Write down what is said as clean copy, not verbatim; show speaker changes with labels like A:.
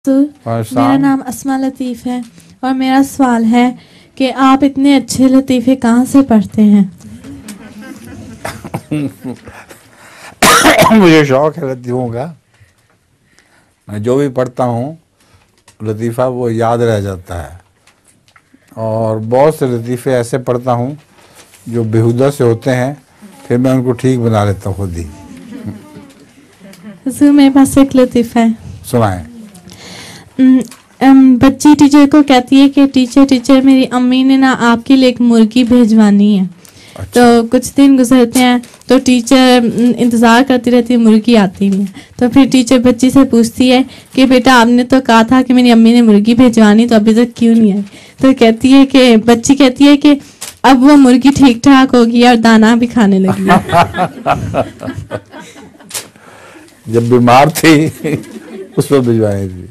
A: मेरा नाम अस्मा लतीफ़ है और मेरा सवाल है कि आप इतने अच्छे लतीफ़े कहाँ से पढ़ते हैं?
B: मुझे शौक है लतीफ़ों का। मैं जो भी पढ़ता हूँ लतीफ़ा वो याद रह जाता है, और बहुत से लतीफ़े ऐसे पढ़ता हूँ जो बेहुदा से होते हैं, फिर मैं उनको ठीक बना लेता हूँ खुद ही।
A: हुज़ूर, मेरे पास एक लतीफ़ा है,
B: सुनाएं।
A: बच्ची टीचर को कहती है कि टीचर मेरी अम्मी ने ना आपके लिए एक मुर्गी भेजवानी है।
B: अच्छा।
A: तो कुछ दिन गुजरते हैं तो टीचर इंतज़ार करती रहती है, मुर्गी आती नहीं है। तो फिर टीचर बच्ची से पूछती है कि बेटा आपने तो कहा था कि मेरी अम्मी ने मुर्गी भेजवानी, तो अभी तक क्यों नहीं आई? तो कहती है कि बच्ची कहती है कि अब वो मुर्गी ठीक ठाक होगी और दाना भी खाने लगी है।
B: जब बीमार थी उस पर भिजवाई थी।